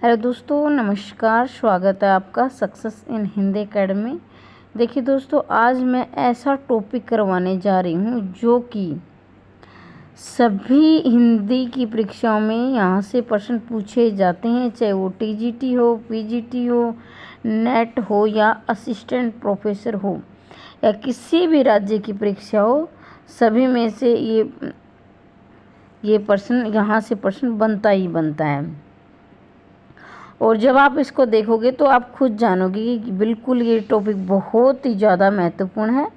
Hello दोस्तों, नमस्कार। स्वागत है आपका सक्सेस इन हिंदी एकेडमी। देखिए दोस्तों, आज मैं ऐसा टॉपिक करवाने जा रही हूँ जो कि सभी हिंदी की परीक्षाओं में यहाँ से प्रश्न पूछे जाते हैं, चाहे वो टीजीटी हो, पीजीटी हो, नेट हो या असिस्टेंट प्रोफेसर हो या किसी भी राज्य की परीक्षा हो, सभी में से ये प्रश्न यहाँ से प्रश्न बनता ही बनता है। और जब आप इसको देखोगे तो आप खुद जानोगे कि बिल्कुल ये टॉपिक बहुत ही ज़्यादा महत्वपूर्ण है।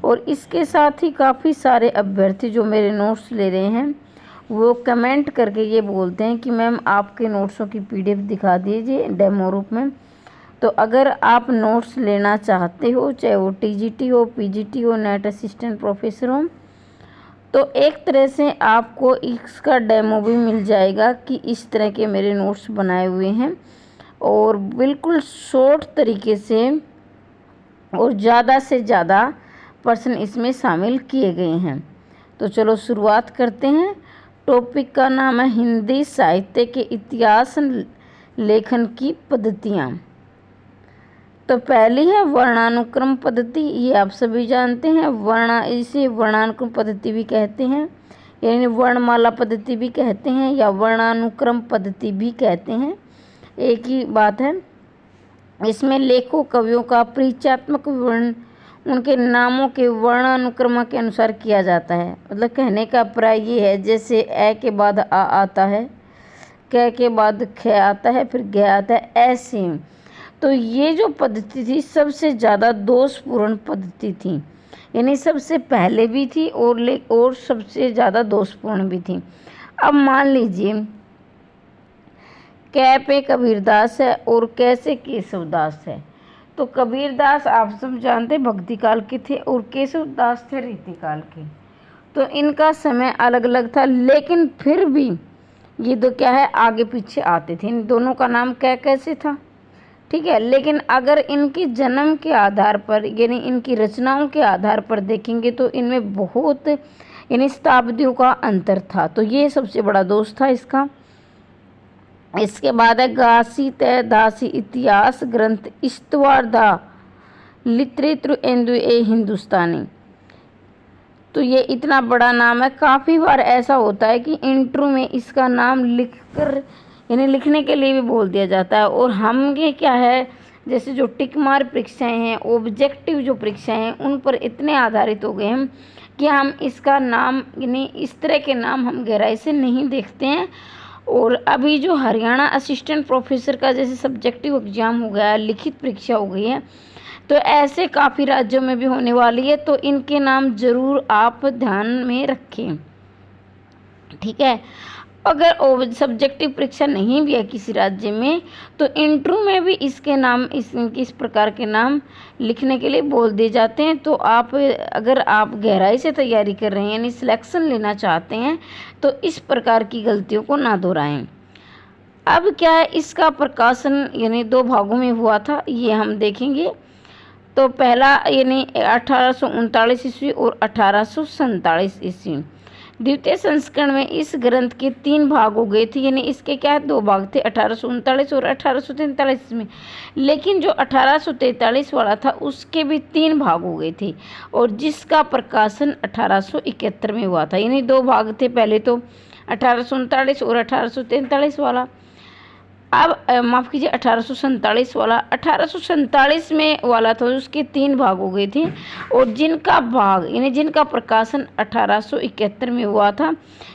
और इसके साथ ही काफ़ी सारे अभ्यर्थी जो मेरे नोट्स ले रहे हैं वो कमेंट करके ये बोलते हैं कि मैम आपके नोट्सों की पीडीएफ दिखा दीजिए डेमो रूप में। तो अगर आप नोट्स लेना चाहते हो, चाहे वो टीजीटी हो, पीजीटी हो, नेट असिस्टेंट प्रोफेसर हो, तो एक तरह से आपको इसका डेमो भी मिल जाएगा कि इस तरह के मेरे नोट्स बनाए हुए हैं और बिल्कुल शॉर्ट तरीके से और ज़्यादा से ज़्यादा प्रश्न इसमें शामिल किए गए हैं। तो चलो शुरुआत करते हैं। टॉपिक का नाम है हिंदी साहित्य के इतिहास लेखन की पद्धतियाँ। तो पहली है वर्णानुक्रम पद्धति। ये आप सभी जानते हैं, इसे वर्णानुक्रम पद्धति भी कहते हैं, यानी वर्णमाला पद्धति भी कहते हैं या वर्णानुक्रम पद्धति भी कहते हैं, एक ही बात है। इसमें लेखकों कवियों का परिचयात्मक विवरण उनके नामों के वर्णानुक्रम के अनुसार किया जाता है। मतलब कहने का अभिप्राय ये है, जैसे ए के बाद आ आता है, क के बाद ख आता है, फिर ग आता है, ऐसे। तो ये जो पद्धति थी सबसे ज़्यादा दोषपूर्ण पद्धति थी, यानी सबसे पहले भी थी और सबसे ज़्यादा दोषपूर्ण भी थी। अब मान लीजिए कै पे कबीरदास है और कैसे केशवदास है। तो कबीरदास आप सब जानते भक्ति काल के थे और केशवदास थे रीतिकाल के। तो इनका समय अलग अलग था, लेकिन फिर भी ये दो क्या है, आगे पीछे आते थे। इन दोनों का नाम क्या कैसे था, ठीक है। लेकिन अगर इनके जन्म के आधार पर यानी इनकी रचनाओं के आधार पर देखेंगे तो इनमें बहुत यानी शताब्दियों का अंतर था। तो ये सबसे बड़ा दोष था इसका। इसके बाद है घासी तय दासी इतिहास ग्रंथ इस्तवारदा लित्रेत्रु एंदु ए हिंदुस्तानी। तो ये इतना बड़ा नाम है। काफ़ी बार ऐसा होता है कि इंटरव्यू में इसका नाम लिखकर यानी लिखने के लिए भी बोल दिया जाता है। और हम ये क्या है, जैसे जो टिक मार परीक्षाएँ हैं, ऑब्जेक्टिव जो परीक्षाएँ हैं, उन पर इतने आधारित हो गए हम कि हम इसका नाम यानी इस तरह के नाम हम गहराई से नहीं देखते हैं। और अभी जो हरियाणा असिस्टेंट प्रोफेसर का जैसे सब्जेक्टिव एग्ज़ाम हो गया है, लिखित परीक्षा हो गई है, तो ऐसे काफ़ी राज्यों में भी होने वाली है। तो इनके नाम ज़रूर आप ध्यान में रखें, ठीक है। अगर सब्जेक्टिव परीक्षा नहीं भी है किसी राज्य में, तो इंटरव्यू में भी इसके नाम इस प्रकार के नाम लिखने के लिए बोल दिए जाते हैं। तो अगर आप गहराई से तैयारी कर रहे हैं यानी सिलेक्शन लेना चाहते हैं तो इस प्रकार की गलतियों को ना दोहराएं। अब क्या है, इसका प्रकाशन यानी 2 भागों में हुआ था, ये हम देखेंगे। तो पहला यानी 1839 ईस्वी और 1847 ईस्वी। द्वितीय संस्करण में इस ग्रंथ के 3 भाग हो गए थे, यानी इसके क्या 2 भाग थे, 1839 और 1843 में। लेकिन जो 1843 वाला था उसके भी 3 भाग हो गए थे और जिसका प्रकाशन 1871 में हुआ था। यानी 2 भाग थे, पहले तो 1839 और 1843 वाला। अब माफ़ कीजिए 1847 वाला। 1847 में वाला था, उसके 3 भाग हो गए थे और जिनका भाग यानी जिनका प्रकाशन 1871 में हुआ था,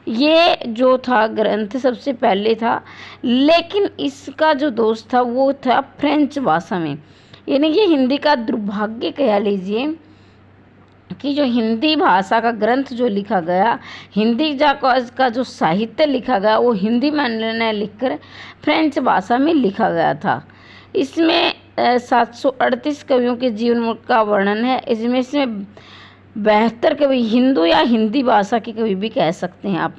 ये जो था ग्रंथ सबसे पहले था। लेकिन इसका जो दोष था वो था फ्रेंच भाषा में। यानी ये हिंदी का दुर्भाग्य कह लीजिए कि जो हिंदी भाषा का ग्रंथ जो लिखा गया, हिंदी का जो साहित्य लिखा गया, वो हिंदी में न लिखकर फ्रेंच भाषा में लिखा गया था। इसमें 738 कवियों के जीवन का वर्णन है। इसमें से 72 कवि हिंदू या हिंदी भाषा के कवि भी कह सकते हैं आप।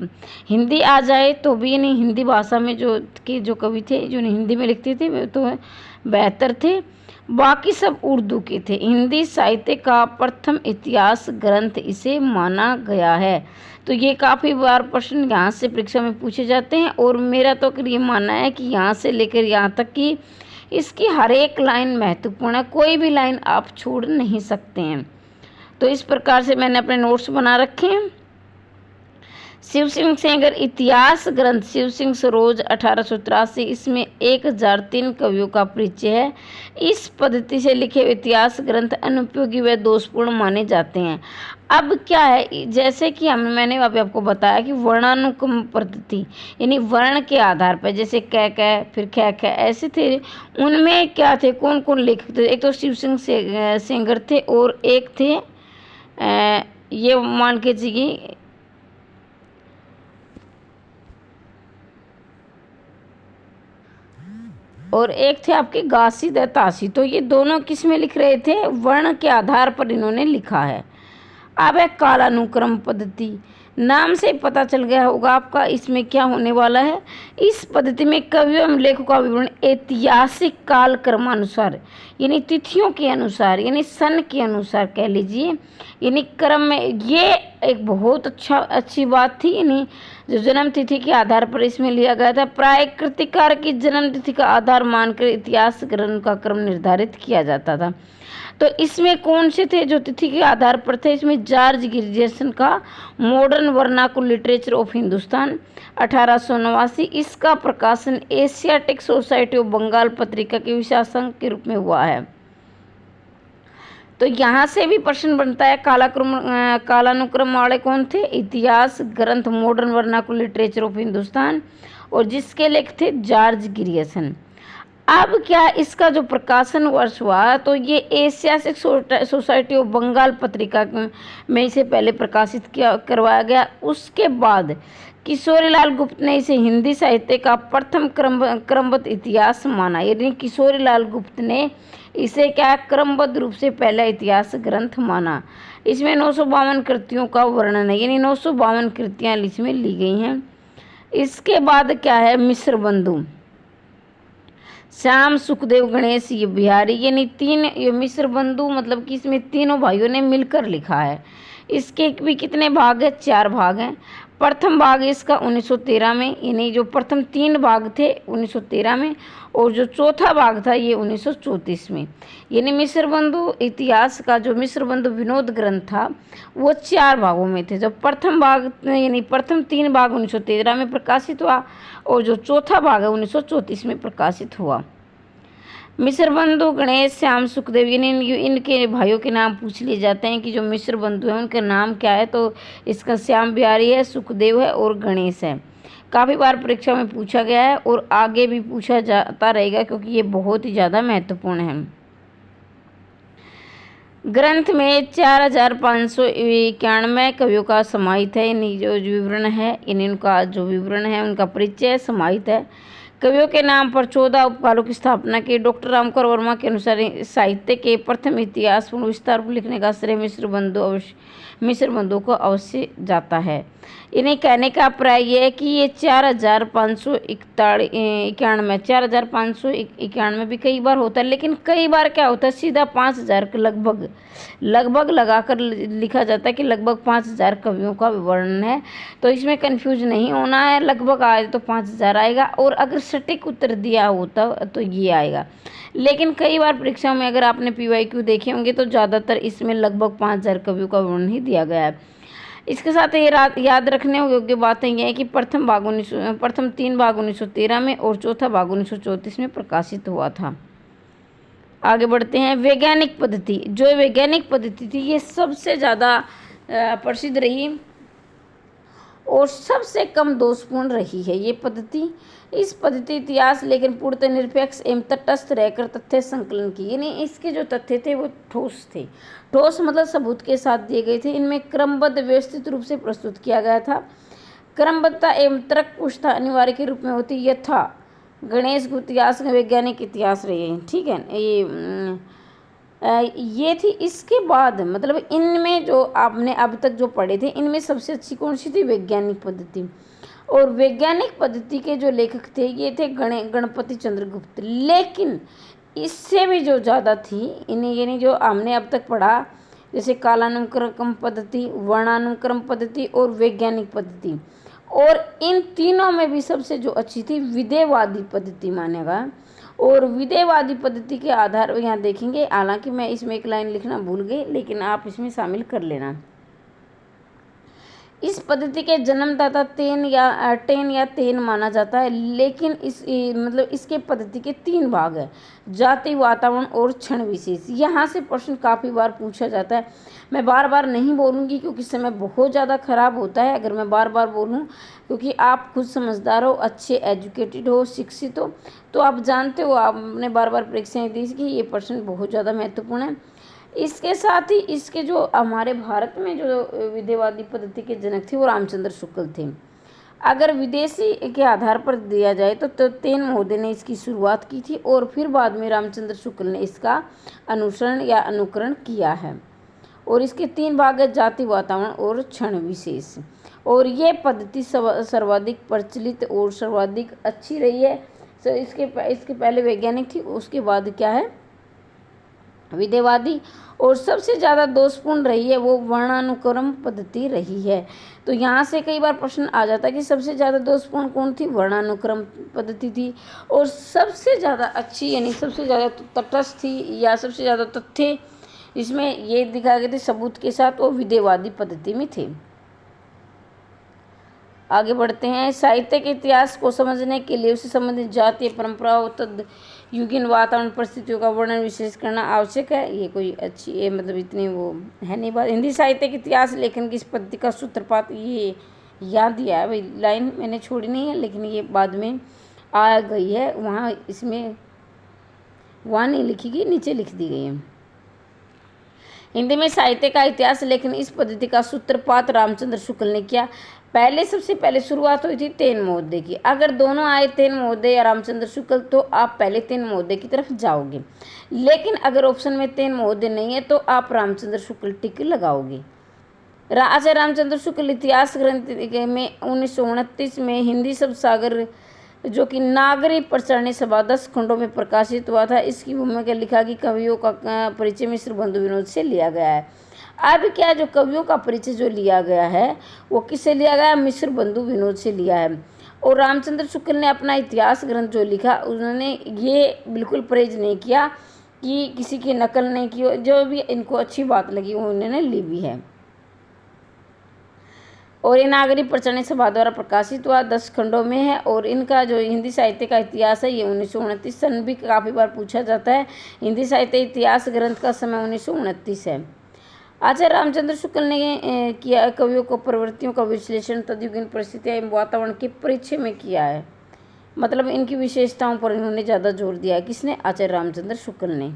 हिंदी आ जाए तो भी नहीं, हिंदी भाषा में जो कवि थे जो हिंदी में लिखते थे वे तो 72 थे, बाकी सब उर्दू के थे। हिंदी साहित्य का प्रथम इतिहास ग्रंथ इसे माना गया है। तो ये काफ़ी बार प्रश्न यहाँ से परीक्षा में पूछे जाते हैं और मेरा तो ये मानना है कि यहाँ से लेकर यहाँ तक कि इसकी हर एक लाइन महत्वपूर्ण है, कोई भी लाइन आप छोड़ नहीं सकते हैं। तो इस प्रकार से मैंने अपने नोट्स बना रखे हैं। शिव सिंह सेंगर इतिहास ग्रंथ शिव सिंह सरोज 1883, इसमें 1003 कवियों का परिचय है। इस पद्धति से लिखे इतिहास ग्रंथ अनुपयोगी व दोषपूर्ण माने जाते हैं। अब क्या है, जैसे कि मैंने अभी आपको बताया कि वर्णानुक्रम पद्धति यानी वर्ण के आधार पर, जैसे क फिर ख ऐसे थे। उनमें क्या थे, कौन कौन लेखक थे? एक तो शिव सिंह सेंगर थे और एक थे ये मान के जी और एक थे आपके घासीदास तासी। तो ये दोनों किस में लिख रहे थे? वर्ण के आधार पर इन्होंने लिखा है। अब है कालानुक्रम पद्धति, नाम से पता चल गया होगा आपका इसमें क्या होने वाला है। इस पद्धति में कवियों एवं लेखकों का विवरण ऐतिहासिक काल क्रमानुसार यानी तिथियों के अनुसार यानी सन के अनुसार कह लीजिए, यानी क्रम में। ये एक बहुत अच्छी बात थी, यानी जो जन्म तिथि के आधार पर इसमें लिया गया था। प्राय कृतिकार की जन्म तिथि का आधार मानकर इतिहास ग्रंथ का क्रम निर्धारित किया जाता था। तो इसमें कौन से थे जो तिथि के आधार पर थे? इसमें जॉर्ज गिरिजेसन का modern vernacular literature of Hindustan 1889, इसका प्रकाशन एशियाटिक सोसाइटी ऑफ बंगाल पत्रिका के विशासंक के रूप में हुआ है। तो यहाँ से भी प्रश्न बनता है, कालानुक्रम वाले कौन थे? इतिहास ग्रंथ modern vernacular literature of Hindustan, और जिसके लेखक थे जॉर्ज गिरिजेसन। अब क्या इसका जो प्रकाशन वर्ष हुआ, तो ये एशियाटिक सोसाइटी ऑफ बंगाल पत्रिका में इसे पहले प्रकाशित करवाया गया। उसके बाद किशोरीलाल गुप्त ने इसे हिंदी साहित्य का प्रथम क्रमबद्ध इतिहास माना, यानी किशोरीलाल गुप्त ने इसे क्या क्रमबद्ध रूप से पहला इतिहास ग्रंथ माना। इसमें 952 कृतियों का वर्णन है, यानी 952 कृतियाँ इसमें ली गई हैं। इसके बाद क्या है? मिश्र बंधु श्याम सुखदेव गणेश ये बिहारी, यानी तीन ये मिश्र बंधु, मतलब कि इसमें तीनों भाइयों ने मिलकर लिखा है। इसके भी कितने भाग हैं? 4 भाग हैं। प्रथम भाग इसका 1913 में, यानी जो प्रथम 3 भाग थे 1913 में, और जो चौथा भाग था ये 1934 में। यानी मिश्र बंधु इतिहास का जो मिश्र बंधु विनोद ग्रंथ था वो 4 भागों में थे। जब प्रथम भाग यानी प्रथम 3 भाग 1913 में प्रकाशित हुआ और जो चौथा भाग है 1934 में प्रकाशित हुआ। मिश्र बंधु गणेश श्याम सुखदेव, यानी इनके भाइयों के नाम पूछ लिए जाते हैं कि जो मिश्र बंधु हैं उनका नाम क्या है। तो इसका श्याम बिहारी है, सुखदेव है और गणेश है। काफ़ी बार परीक्षा में पूछा गया है और आगे भी पूछा जाता रहेगा क्योंकि ये बहुत ही ज़्यादा महत्वपूर्ण है। ग्रंथ में 4591 कवियों का समाहित है, यानी जो विवरण है, यानी उनका जो विवरण है उनका परिचय समाहित है। कवियों के नाम पर 14 उपकालों की स्थापना की। डॉक्टर रामकर वर्मा के अनुसार साहित्य के प्रथम इतिहास पूर्ण विस्तार पर लिखने का श्रेय मिश्र बंधु को अवश्य जाता है। इन्हें कहने का प्राय ये है कि ये 4591 भी कई बार होता है, लेकिन कई बार क्या होता है सीधा 5000 के लगभग लगाकर लिखा जाता है कि लगभग 5000 कवियों का विवरण है। तो इसमें कंफ्यूज नहीं होना है, लगभग आए तो 5000 आएगा, और अगर सटीक उत्तर दिया होता तो ये आएगा। लेकिन कई बार परीक्षाओं में अगर आपने PYQ देखे होंगे तो ज़्यादातर इसमें लगभग 5000 कवियों का विवरण ही दिया गया है। इसके साथ ये याद रखने योग्य बातें ये है कि प्रथम 3 भाग 1913 में और चौथा भाग 1934 में प्रकाशित हुआ था। आगे बढ़ते हैं। वैज्ञानिक पद्धति, जो वैज्ञानिक पद्धति थी ये सबसे ज़्यादा प्रसिद्ध रही और सबसे कम दोषपूर्ण रही है ये पद्धति। इस पद्धति इतिहास लेकिन पूर्णतः निरपेक्ष एवं तटस्थ रहकर तथ्य संकलन की, यानी इसके जो तथ्य थे वो ठोस थे। ठोस मतलब सबूत के साथ दिए गए थे। इनमें क्रमबद्ध व्यवस्थित रूप से प्रस्तुत किया गया था। क्रमबद्धता एवं तर्क पुष्टता अनिवार्य के रूप में होती यथा गणेश गुप्त इतिहास में वैज्ञानिक इतिहास रही है। ठीक है, ये थी। इसके बाद मतलब इनमें जो आपने अब तक जो पढ़े थे इनमें सबसे अच्छी कौन सी थी? वैज्ञानिक पद्धति। और वैज्ञानिक पद्धति के जो लेखक थे ये थे गणपति चंद्र गुप्त। लेकिन इससे भी जो ज़्यादा थी इन्हें, यानी जो हमने अब तक पढ़ा जैसे कालानुक्रम पद्धति, वर्णानुक्रम पद्धति और वैज्ञानिक पद्धति। और इन तीनों में भी सबसे जो अच्छी थी विधेयवादी पद्धति मानेगा। और विधेयवादी पद्धति के आधार पर यहाँ देखेंगे, हालांकि मैं इसमें एक लाइन लिखना भूल गई, लेकिन आप इसमें शामिल कर लेना। इस पद्धति के जन्मदाता टेन या तेन माना जाता है, लेकिन इसके पद्धति के 3 भाग है, जाति, वातावरण और क्षण विशेष। यहाँ से प्रश्न काफ़ी बार पूछा जाता है। मैं बार बार नहीं बोलूँगी क्योंकि समय बहुत ज़्यादा खराब होता है अगर मैं बार बार बोलूँ, क्योंकि आप खुद समझदार हो, अच्छे एजुकेटेड हो, शिक्षित हो, तो आप जानते हो, आपने बार बार परीक्षाएँ दी कि ये प्रश्न बहुत ज़्यादा महत्वपूर्ण है। इसके साथ ही इसके जो हमारे भारत में जो विधेयवादी पद्धति के जनक थे वो रामचंद्र शुक्ल थे। अगर विदेशी के आधार पर दिया जाए तो तेन महोदय ने इसकी शुरुआत की थी और फिर बाद में रामचंद्र शुक्ल ने इसका अनुसरण या अनुकरण किया है। और इसके 3 भाग है, जाति, वातावरण और क्षण विशेष। और ये पद्धति सर्वाधिक प्रचलित और सर्वाधिक अच्छी रही है। तो इसके पहले वैज्ञानिक थी, उसके बाद क्या है विधेयवादी। और सबसे ज़्यादा दोषपूर्ण रही है वो वर्णानुक्रम पद्धति रही है। तो यहाँ से कई बार प्रश्न आ जाता है कि सबसे ज़्यादा दोषपूर्ण कौन थी, वर्णानुक्रम पद्धति थी। और सबसे ज़्यादा अच्छी यानी सबसे ज़्यादा तटस्थ थी या सबसे ज़्यादा तथ्य इसमें ये दिखाए गए थे सबूत के साथ, वो विधेयवादी पद्धति में थे। आगे बढ़ते हैं। साहित्य के इतिहास को समझने के लिए उससे संबंधित जातीय परंपराओं तद युगीन वातावरण परिस्थितियों का वर्णन विशेष करना आवश्यक है। ये कोई अच्छी इतनी वो है नहीं बात। हिंदी साहित्य के इतिहास लेखन की इस पद्धति का सूत्रपात ये याद दिया है भाई, लाइन मैंने छोड़ी नहीं है, लेकिन ये बाद में आ गई है, वहाँ इसमें वहाँ नहीं लिखी गई, नीचे लिख दी गई है। हिंदी में साहित्य का इतिहास लेखन इस पद्धति का सूत्रपात रामचंद्र शुक्ल ने किया। सबसे पहले शुरुआत हुई थी तेन महोदय की। अगर दोनों आए तेन महोदय या रामचंद्र शुक्ल तो आप पहले तेन महोदय की तरफ जाओगे, लेकिन अगर ऑप्शन में तेन महोदय नहीं है तो आप रामचंद्र शुक्ल टिक लगाओगे। आचार्य रामचंद्र शुक्ल इतिहास ग्रंथ में 1929 में हिंदी शब्द सागर जो कि नागरिक प्रचारणी सभा 10 खंडों में प्रकाशित हुआ था। इसकी भूमिका लिखा कि कवियों का परिचय मिश्र बंधु विनोद से लिया गया है। अब क्या जो कवियों का परिचय जो लिया गया है वो किससे लिया गया है, मिश्र बंधु विनोद से लिया है। और रामचंद्र शुक्ल ने अपना इतिहास ग्रंथ जो लिखा उन्होंने ये बिल्कुल परहेज नहीं किया कि किसी की नकल नहीं की, जो भी इनको अच्छी बात लगी वो उन्होंने ली भी है। और ये नागरिक प्रचारणी सभा द्वारा प्रकाशित हुआ 10 खंडों में है। और इनका जो हिंदी साहित्य का इतिहास है ये 1929 सन भी काफ़ी बार पूछा जाता है। हिंदी साहित्य इतिहास ग्रंथ का समय 1929 है। आचार्य रामचंद्र शुक्ल ने किया कवियों को प्रवृत्तियों का विश्लेषण तद्युगीन परिस्थितियाँ एवं वातावरण के परिचय में किया है, मतलब इनकी विशेषताओं पर इन्होंने ज़्यादा जोर दिया है। किसने, आचार्य रामचंद्र शुक्ल ने।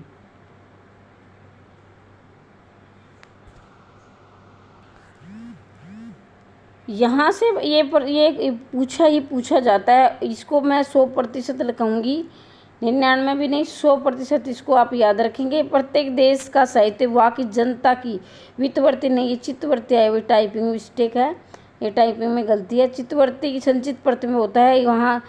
यहाँ से ये पूछा जाता है, इसको मैं 100% कहूँगी, 99 भी नहीं, 100% इसको आप याद रखेंगे। प्रत्येक देश का साहित्य वहाँ की जनता की वित्तवर्ती नहीं, ये चित्तवर्ती है, वो टाइपिंग मिस्टेक है, ये टाइपिंग में गलती है। चित्तवर्ती की संचित प्रति में होता है, वहाँ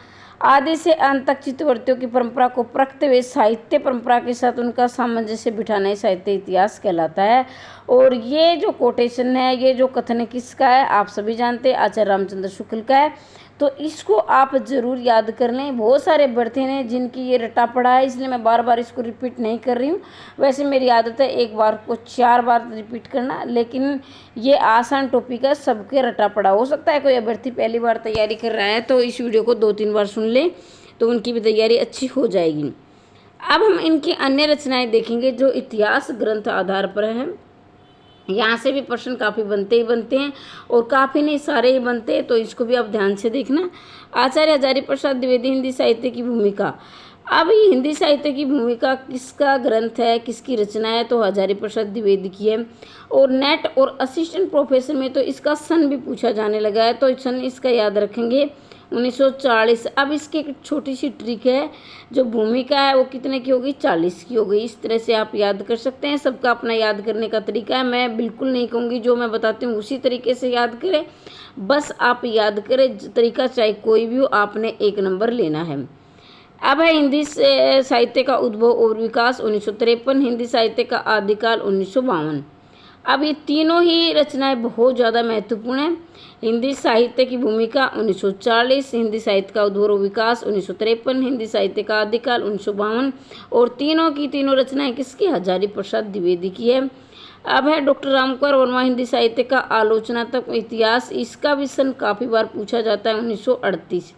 आदि से अंत तक चित्तवर्तियों की परंपरा को परखते हुए साहित्य परंपरा के साथ उनका सामंजस्य बिठाना ही साहित्य इतिहास कहलाता है। और ये जो कोटेशन है, ये जो कथन है, किसका है आप सभी जानते हैं, आचार्य रामचंद्र शुक्ल का है। तो इसको आप ज़रूर याद कर लें। बहुत सारे अभ्यर्थी हैं जिनकी ये रटा पड़ा है, इसलिए मैं बार बार इसको रिपीट नहीं कर रही हूँ। वैसे मेरी आदत है एक बार को 4 बार रिपीट करना, लेकिन ये आसान टॉपिक है, सबके रटा पड़ा। हो सकता है कोई अभ्यर्थी पहली बार तैयारी कर रहा है तो इस वीडियो को 2-3 बार सुन लें तो उनकी भी तैयारी अच्छी हो जाएगी। अब हम इनकी अन्य रचनाएँ देखेंगे जो इतिहास ग्रंथ आधार पर हैं। यहाँ से भी प्रश्न काफ़ी बनते ही बनते हैं और काफ़ी नहीं, सारे ही बनते हैं, तो इसको भी आप ध्यान से देखना। आचार्य हजारी प्रसाद द्विवेदी हिंदी साहित्य की भूमिका। अब ये हिंदी साहित्य की भूमिका किसका ग्रंथ है, किसकी रचना है, तो हजारी प्रसाद द्विवेदी की है। और नेट और असिस्टेंट प्रोफेसर में तो इसका सन भी पूछा जाने लगा है, तो सन इसका याद रखेंगे 1940। अब इसकी एक छोटी सी ट्रिक है, जो भूमिका है वो कितने की होगी, 40 की हो गई। इस तरह से आप याद कर सकते हैं, सबका अपना याद करने का तरीका है। मैं बिल्कुल नहीं कहूँगी जो मैं बताती हूँ उसी तरीके से याद करें, बस आप याद करें, तरीका चाहे कोई भी हो, आपने 1 नंबर लेना है। अब है हिंदी साहित्य का उद्भव और विकास 1953, हिंदी साहित्य का आदिकाल 1952। अब ये तीनों ही रचनाएं बहुत ज़्यादा महत्वपूर्ण हैं। हिंदी साहित्य की भूमिका 1940, हिंदी साहित्य का उद्भव और विकास 1953, हिंदी साहित्य का आदिकाल 1952, और तीनों की तीनों रचनाएं किसकी? हजारी प्रसाद द्विवेदी की है। अब है डॉक्टर रामकुमार वर्मा, हिंदी साहित्य का आलोचनात्मक इतिहास। इसका भी सन काफ़ी बार पूछा जाता है, 1938।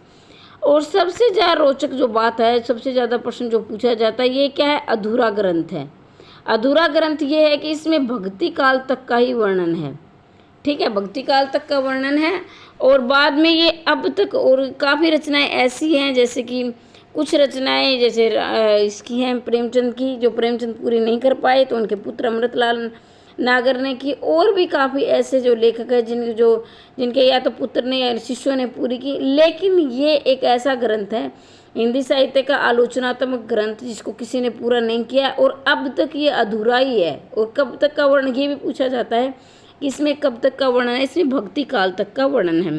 और सबसे ज़्यादा रोचक जो बात है, सबसे ज़्यादा प्रश्न जो पूछा जाता है, ये क्या है? अधूरा ग्रंथ है। अधूरा ग्रंथ ये है कि इसमें भक्ति काल तक का ही वर्णन है। ठीक है, भक्ति काल तक का वर्णन है, और बाद में ये अब तक और काफ़ी रचनाएं ऐसी हैं, जैसे कि कुछ रचनाएं जैसे इसकी हैं प्रेमचंद की, जो प्रेमचंद पूरी नहीं कर पाए तो उनके पुत्र अमृतलाल नागर ने की। और भी काफ़ी ऐसे जो लेखक हैं जिनके या तो पुत्र ने या शिष्यों ने पूरी की। लेकिन ये एक ऐसा ग्रंथ है, हिंदी साहित्य का आलोचनात्मक ग्रंथ, जिसको किसी ने पूरा नहीं किया, और अब तक ये अधूरा ही है। और कब तक का वर्णन ये भी पूछा जाता है कि इसमें कब तक का वर्णन है? इसमें भक्ति काल तक का वर्णन है।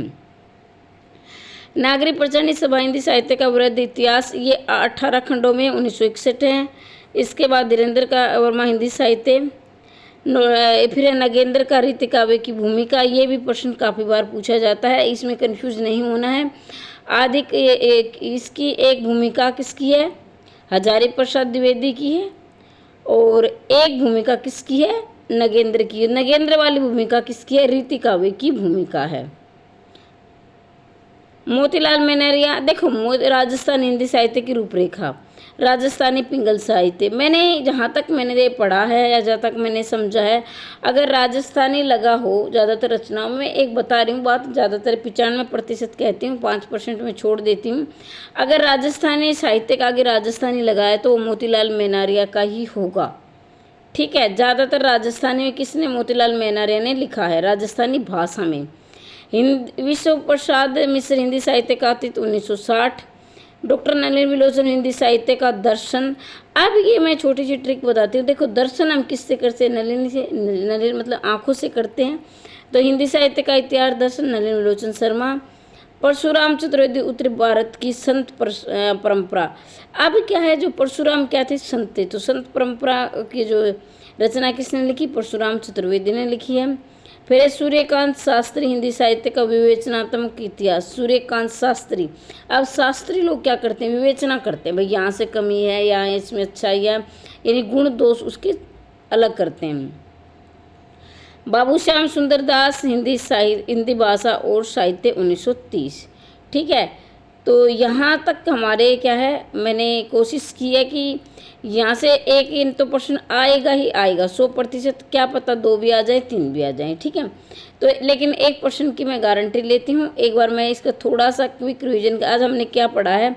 नागरिक प्रचारणी सभा हिंदी साहित्य का वृहद इतिहास, ये 18 खंडों में 1961 है। इसके बाद धीरेन्द्र का वर्मा हिंदी साहित्य, फिर नगेंद्र का रीति काव्य की भूमिका। ये भी प्रश्न काफ़ी बार पूछा जाता है, इसमें कंफ्यूज नहीं होना है। इसकी एक भूमिका किसकी है? हजारी प्रसाद द्विवेदी की है, और एक भूमिका किसकी है? नगेंद्र की। नगेंद्र वाली भूमिका किसकी है? रीति काव्य की भूमिका है। मोतीलाल मेनरिया, देखो राजस्थान हिंदी साहित्य की रूपरेखा, राजस्थानी पिंगल साहित्य। मैंने जहाँ तक मैंने पढ़ा है या जहाँ तक मैंने समझा है, अगर राजस्थानी लगा हो ज़्यादातर रचनाओं में, एक बता रही हूँ बात, ज़्यादातर 95% कहती हूँ, 5% में छोड़ देती हूँ। अगर राजस्थानी साहित्य का आगे राजस्थानी लगा है तो वो मोतीलाल मेनारिया का ही होगा। ठीक है, ज़्यादातर राजस्थानी में किसने? मोतीलाल मेनारिया ने लिखा है, राजस्थानी भाषा में। विश्व प्रसाद मिश्र हिंदी साहित्य का अतीत 1960। डॉक्टर नलिन विलोचन हिंदी साहित्य का दर्शन। अब ये मैं छोटी सी ट्रिक बताती हूँ। देखो, दर्शन हम किससे करते हैं? नलिन से। नलिन मतलब आँखों से करते हैं। तो हिंदी साहित्य का इतिहास दर्शन नलिन विलोचन शर्मा। परशुराम चतुर्वेदी उत्तरी भारत की संत परंपरा। अब क्या है, जो परशुराम क्या थे? संत थे। तो संत परंपरा की जो रचना किसने लिखी? परशुराम चतुर्वेदी ने लिखी है। फिर सूर्यकांत शास्त्री हिंदी साहित्य का विवेचनात्मक इतिहास। सूर्यकांत शास्त्री, अब शास्त्री लोग क्या करते हैं? विवेचना करते हैं, भाई यहाँ से कमी है या इसमें अच्छाई है, यानी गुण दोष उसके अलग करते हैं। बाबू श्याम सुंदर दास हिंदी भाषा और साहित्य 1930। ठीक है, तो यहाँ तक हमारे क्या है, मैंने कोशिश की है कि यहाँ से एक इन तो प्रश्न आएगा ही आएगा 100%, क्या पता 2 भी आ जाए 3 भी आ जाए। ठीक है, तो लेकिन एक प्रश्न की मैं गारंटी लेती हूँ। एक बार मैं इसका थोड़ा सा क्विक रिवीजन, आज हमने क्या पढ़ा है?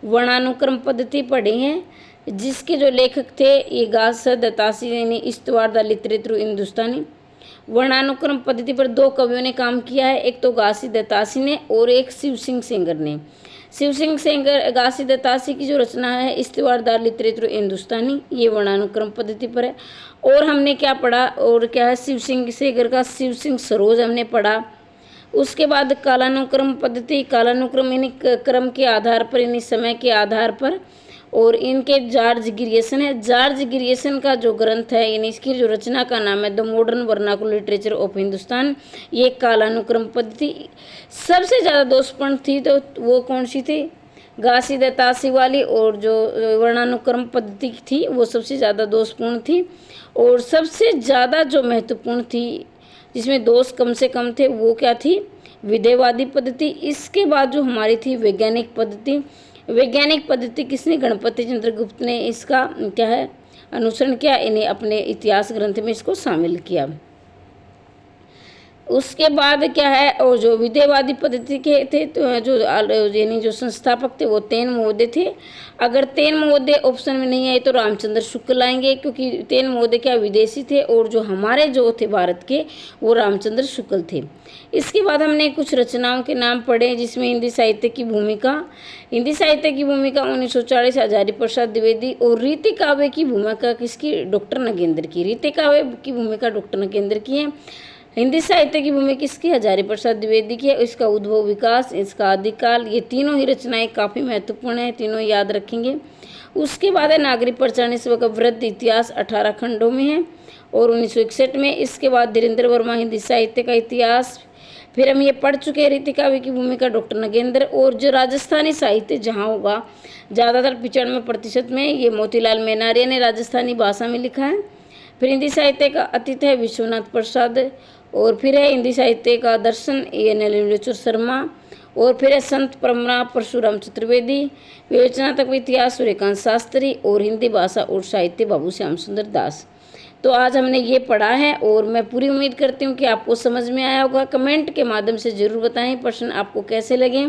वर्णानुक्रम पद्धति पढ़ी है, जिसके जो लेखक थे ये गासर दत्तासी, यानी इस्तवार द लिटरेचर हिंदुस्तानी। वर्णानुक्रम पद्धति पर 2 कवियों ने काम किया है, एक तो गासी दत्तासी ने और एक शिव सिंह सेंगर ने। शिव सिंह सेंगर, गासी दत्तासी की जो रचना है इस्तीवारदार लिटरेचर हिंदुस्तानी, ये वर्णानुक्रम पद्धति पर है। और हमने क्या पढ़ा, और क्या है, शिव सिंह सेंगर का शिव सिंह सरोज हमने पढ़ा। उसके बाद कालानुक्रम पद्धति, कालानुक्रम यानी क्रम के आधार पर, यानी समय के आधार पर। और इनके जॉर्ज ग्रियर्सन है। जॉर्ज ग्रियर्सन का जो ग्रंथ है, यानी इसकी जो रचना का नाम है the modern vernacular literature of Hindustan, ये कालानुक्रम पद्धति। सबसे ज़्यादा दोषपूर्ण थी तो वो कौन सी थी? गासी दत्तासी वाली। और जो वर्णानुक्रम पद्धति थी वो सबसे ज़्यादा दोषपूर्ण थी। और सबसे ज़्यादा जो महत्वपूर्ण थी, जिसमें दोष कम से कम थे, वो क्या थी? विधेयवादी पद्धति। इसके बाद जो हमारी थी वैज्ञानिक पद्धति। वैज्ञानिक पद्धति किसने? गणपति चंद्र गुप्त ने इसका क्या है, अनुसरण किया, इन्हें अपने इतिहास ग्रंथ में इसको शामिल किया। उसके बाद क्या है, और जो विधेयवादी पद्धति के थे तो जो यानी जो संस्थापक थे वो तेन महोदय थे। अगर तेन महोदय ऑप्शन में नहीं आए तो रामचंद्र शुक्ल आएंगे, क्योंकि तेन महोदय क्या विदेशी थे, और जो हमारे जो थे भारत के वो रामचंद्र शुक्ल थे। इसके बाद हमने कुछ रचनाओं के नाम पढ़े, जिसमें हिंदी साहित्य की भूमिका 1940 हजारी प्रसाद द्विवेदी। और रीति काव्य की भूमिका किसकी? डॉक्टर नगेंद्र की। रीति काव्य की भूमिका डॉक्टर नगेंद्र की है। हिंदी साहित्य की भूमि किसकी? हजारी प्रसाद द्विवेदी की है। इसका उद्भव, विकास, इसका आदिकाल, ये तीनों ही रचनाएं काफ़ी महत्वपूर्ण है, तीनों याद रखेंगे। उसके बाद है नागरिक प्रचार का वृद्ध इतिहास, 18 खंडों में है और 1961 में। इसके बाद धीरेन्द्र वर्मा, हिंदी साहित्य का इतिहास। फिर हम ये पढ़ चुके हैं रीति काव्य की भूमिका, डॉक्टर नगेंद्र। और जो राजस्थानी साहित्य जहाँ होगा ज़्यादातर 95% में, ये मोतीलाल मेनारिया ने राजस्थानी भाषा में लिखा है। फिर हिंदी साहित्य का अतीत है विश्वनाथ प्रसाद। और फिर है हिंदी साहित्य का दर्शन, ए एन लिटरेचर शर्मा। और फिर है संत परम्परा, परशुराम चतुर्वेदी। विवेचनात्मक इतिहास, सूर्यकांत शास्त्री। और हिंदी भाषा और साहित्य, बाबू श्याम सुंदर दास। तो आज हमने ये पढ़ा है और मैं पूरी उम्मीद करती हूँ कि आपको समझ में आया होगा। कमेंट के माध्यम से ज़रूर बताएं प्रश्न आपको कैसे लगे,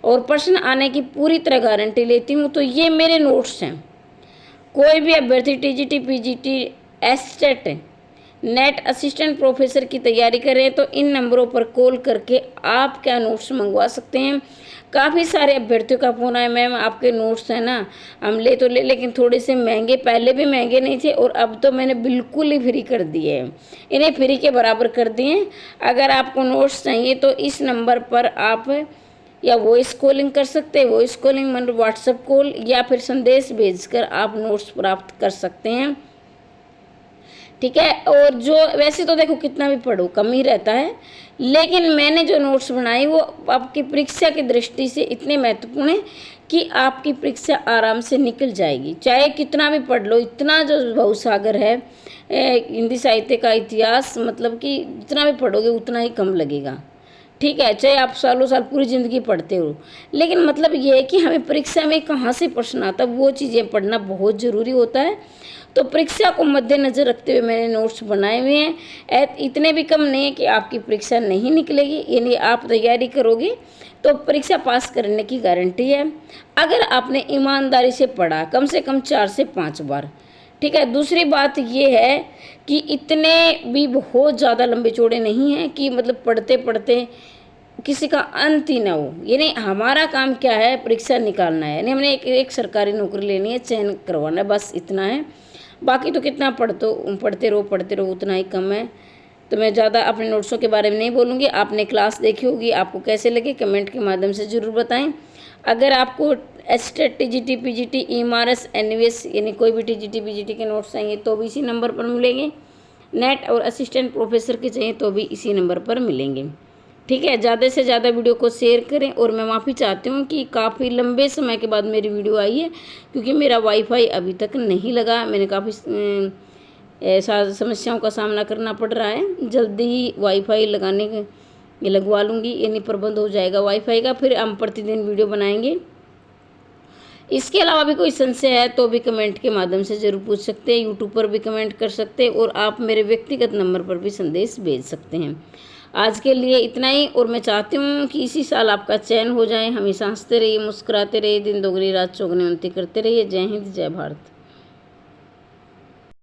और प्रश्न आने की पूरी तरह गारंटी लेती हूँ। तो ये मेरे नोट्स हैं। कोई भी अभ्यर्थी TGT, PGT, estate, net assistant professor की तैयारी करें तो इन नंबरों पर कॉल करके आप क्या नोट्स मंगवा सकते हैं। काफ़ी सारे अभ्यर्थियों का फ़ोन आया, मैम आपके नोट्स हैं ना, हम ले तो ले लेकिन थोड़े से महंगे, पहले भी महंगे नहीं थे और अब तो मैंने बिल्कुल ही फ्री कर दिए हैं, इन्हें फ्री के बराबर कर दिए हैं। अगर आपको नोट्स चाहिए तो इस नंबर पर आप या वॉइस कॉलिंग कर सकते हैं, वॉइस कॉलिंग मतलब व्हाट्सएप कॉल, या फिर संदेश भेजकर आप नोट्स प्राप्त कर सकते हैं। ठीक है। और जो वैसे तो देखो कितना भी पढ़ो कम ही रहता है, लेकिन मैंने जो नोट्स बनाए वो आपकी परीक्षा की दृष्टि से इतने महत्वपूर्ण है कि आपकी परीक्षा आराम से निकल जाएगी, चाहे कितना भी पढ़ लो। इतना जो भवसागर है हिंदी साहित्य का इतिहास, मतलब कि जितना भी पढ़ोगे उतना ही कम लगेगा। ठीक है, चाहे आप सालों साल पूरी ज़िंदगी पढ़ते हो, लेकिन मतलब ये है कि हमें परीक्षा में कहाँ से प्रश्न आता है वो चीज़ें पढ़ना बहुत ज़रूरी होता है। तो परीक्षा को मद्देनज़र रखते हुए मैंने नोट्स बनाए हुए हैं। इतने भी कम नहीं है कि आपकी परीक्षा नहीं निकलेगी, यानी आप तैयारी करोगे तो परीक्षा पास करने की गारंटी है, अगर आपने ईमानदारी से पढ़ा कम से कम 4 से 5 बार। ठीक है। दूसरी बात ये है कि इतने भी बहुत ज़्यादा लंबे चौड़े नहीं हैं कि मतलब पढ़ते पढ़ते किसी का अंत ही ना हो। यानी हमारा काम क्या है, परीक्षा निकालना है, यानी हमने एक सरकारी नौकरी लेनी है, चयन करवाना है, बस इतना है। बाकी तो कितना पढ़ते रहो उतना ही कम है। तो मैं ज़्यादा अपने नोट्सों के बारे में नहीं बोलूँगी। आपने क्लास देखी होगी, आपको कैसे लगे कमेंट के माध्यम से ज़रूर बताएं। अगर आपको एस्टेट, टीजीटी, पीजीटी, ईएमआरएस, एनवीएस यानी कोई भी टीजीटी पीजीटी के नोट्स चाहिए तो भी इसी नंबर पर मिलेंगे। नेट और असिस्टेंट प्रोफेसर के चाहिए तो भी इसी नंबर पर मिलेंगे। ठीक है। ज़्यादा से ज़्यादा वीडियो को शेयर करें। और मैं माफ़ी चाहती हूँ कि काफ़ी लंबे समय के बाद मेरी वीडियो आई है, क्योंकि मेरा वाईफाई अभी तक नहीं लगा। मैंने काफ़ी ऐसा समस्याओं का सामना करना पड़ रहा है। जल्दी ही वाईफाई ये लगवा लूँगी, यानी प्रबंध हो जाएगा वाईफाई का, फिर हम प्रतिदिन वीडियो बनाएंगे। इसके अलावा भी कोई संशय है तो भी कमेंट के माध्यम से ज़रूर पूछ सकते हैं। यूट्यूब पर भी कमेंट कर सकते हैं और आप मेरे व्यक्तिगत नंबर पर भी संदेश भेज सकते हैं। आज के लिए इतना ही, और मैं चाहती हूँ कि इसी साल आपका चयन हो जाए। हमेशा हंसते रहिए, मुस्कुराते रहिए, दिन दोगुनी रात चौगुनी उन्नति करते रहिए। जय हिंद, जय भारत।